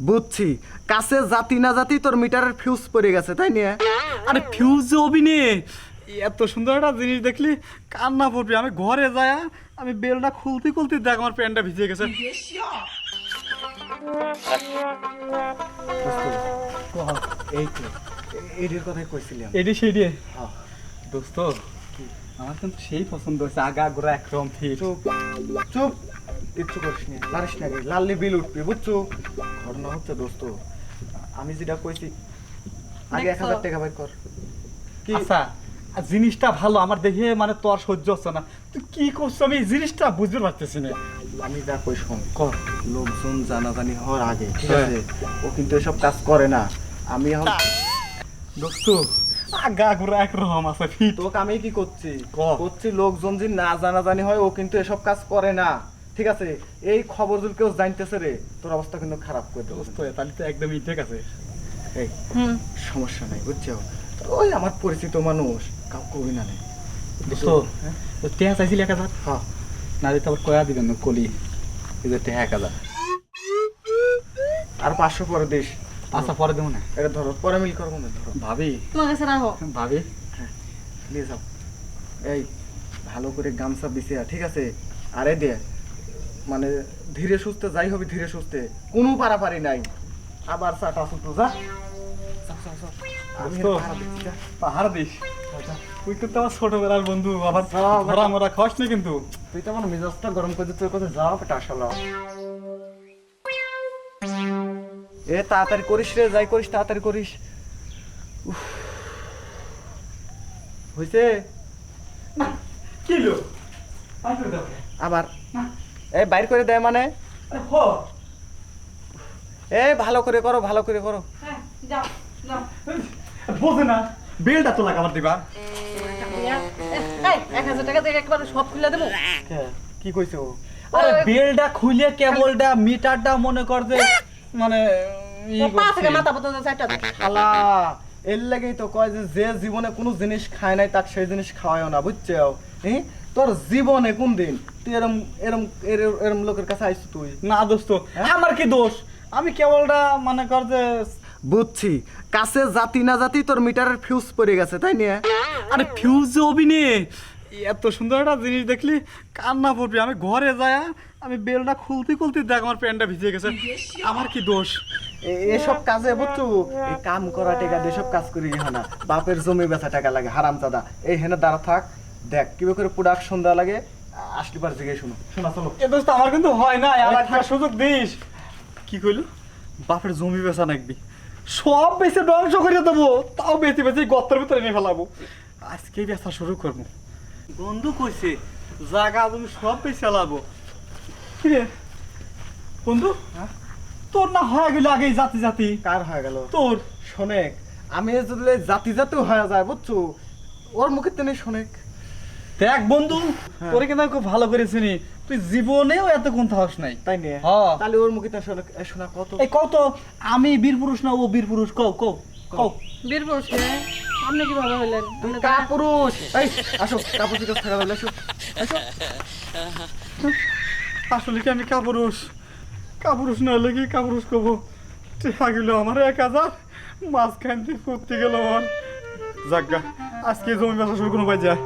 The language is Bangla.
বুঝছি, কাছে জাতি না জাতি তোর মিটারের ফিউজ পড়ে গেছে তাই নিয়ে। আরে ফিউজ অবিনে এত সুন্দর একটা জিনিস দেখলি কান্না পড়বি। আমি ঘরে যায় আমি বেলটা খুলতে খুলতে দেখ আমার প্যান্টটা ভিজে গেছে। এই তো এটির কথাই কইছিলাম। এডি সেডি হ্যাঁ। দোস্ত আমার কিন্তু সেই পছন্দ হয়েছে, আগা গোড়া একদম ঠিক। চুপ চুপ, কিচ্ছু করিস নি, লারিস না রে, লাললে বিল উঠবি বুঝছো। ঘটনা হচ্ছে দোস্ত, আমি যেটা কইছি আগে 1000 টাকা বাইর কর। কি আচ্ছা জিনিসটা ভালো আমার দেখে মানে তোর সহ্য হচ্ছে না, তুই কি করছো আমি এই জিনিসটা বুঝতে পারতেছি না। আমি যা কই শোন, কর লোকজন জানাজানি হওয়ার আগে ঠিক হ্যাঁ। আছে, ও কিন্তু এসব কাজ করে না। আমি এখন দোস্ত আগা গোড়া একরকম আছে ফিট। তোকে আমি কি করছি ক। করছি, লোকজন যদি না জানাজানি হয় ও কিন্তু এসব কাজ করে না ঠিক আছে। এই খবর যদি কেউ জানতেছে রে, তোর অবস্থা কিন্তু খারাপ করে দেবো। দোস্ত তাহলে তো একদমই ঠিক আছে। এই সমস্যা নাই বুঝছো, ওই আমার পরিচিত মানুষ, কাউ কবি না নেই। দোস্ত টেহা চাইছিলি 1000, হ্যাঁ না দিতে আবার কয়া দিবেন কলি এই যে টেহা 1000। আর 500 পরে দিস। আচ্ছা পরে দেবো না। এটা ধরো পরে মিল করবো না, ধরো ভাবি তোমার কাছে রাখো। ভাবি নিয়ে যাও। এই ভালো করে গামছা বিছিয়া ঠিক আছে। আরে দে মানে ধীরে সুস্থে যাই হবে, ধীরে সুস্থে, কোনো পারাপারি নাই। আবার চাটা সুতো যা। যাও, যাও, যাও। আমি দোস্ত, পাহারা দিচ্ছি, যা। পাহাড় দিস। যা। তুই কিন্তু আমার ছোটবেলার বন্ধু, আবার হ্যাঁ, ধরা মরা খাস নি কিন্তু। তুই তো আমার মেজাজটা গরম করে দিতে, তোর কথা যাও পেটা আসলে। এ তাড়াতাড়ি করিস রে, যাই করিস তাড়াতাড়ি করিস। উফ। হইছে কি লো আবার এই বাইর করে দেয় মানে, এ ভালো করে করো, ভালো করে করো। হ্যাঁ যাও যাও। বোঝে না বেলটা তো লাগাবার দিবা। এই 1000 টাকা দিয়ে একবারে সব খুলে দেবো। কি কইছে ও? আরে বেলটা খুলে কেবলটা মিটারটা মনে কর যে মানে ই পা করছে। থেকে মাথা পর্যন্ত 4টা দাও। শালা এর লাগেই তো কয় যে যে জীবনে কোনো জিনিস খায় নাই তার সেই জিনিস খাওয়ায়ও না বুঝছো। তোর জীবনে কোন দিন তুই এরম এরম এরম লোকের কাছে আইস তুই? না দোস্ত আমার কি দোষ, আমি কেবলটা মনে কর যে বুঝছি, কাছে জাতি না জাতি তোর মিটারের ফিউজ পড়ে গেছে তাই নিয়ে। আরে ফিউজ অবিনে এত সুন্দর একটা জিনিস দেখলি কান্না পড়বি। আমি ঘরে যায় আমি বেলটা খুলতে খুলতে দেখ আমার প্যান্টটা ভিজে গেছে। আমার কি দোষ? এসব কাজে বুঝছো, এই কাম করা টাকা দিয়ে সব কাজ করি না। বাপের জমি বেচা টাকা লাগে হারামজাদা। এই হেনে দাঁড়া থাক, দেখ কিভাবে করে প্রোডাকশন দেওয়া লাগে। আসলি বার জিজ্ঞেস শুনো, শোনা চলো। এ দোস্ত আমার কিন্তু হয় না, আর একটা সুযোগ দিস। কি কইলো? বাপের জমি বেচা নাকবি, সব বেচে ধ্বংস করে দেবো, তাও বেঁচে বেঁচে গর্তের ভিতরে নিয়ে ফেলাবো। আজকেই বেচা শুরু করবো। বন্ধু কইছে জায়গা তুমি সব বেচে ফেলাবো। কি রে বন্ধু, তোর না হয়ে গেল আগেই জাতি জাতি। কার হয়ে গেল? তোর শোনেক, আমি যদি জাতি জাতিও হয়ে যায় বুঝছো, ওর মুখের তেনে শোনেক। দেখ বন্ধু, তোরে কিন্তু আমি খুব ভালো করে চিনি, তুই জীবনেও এতক্ষণ থাকস নাই। তাই নিয়ে হ্যাঁ। তাহলে ওর মুখে তা শোনা কত। এই কও তো আমি বীর পুরুষ না ও বীর পুরুষ, কও কও কও। বীর পুরুষ আপনি কিভাবে হইলেন? তুই কাপুরুষ। এই আসো, কাপুরুষ কাছে থাকা যাবে, আসো আসো। আসলে কি আমি কাপুরুষ? কাপুরুষ না হলে কি কাপুরুষ কবো? গেল আমার 1000 মাঝখান দিয়ে ফুটতে গেল আমার। যাজ্ঞা আজকে জমি বেচা শুরু কোনো পাই যায়।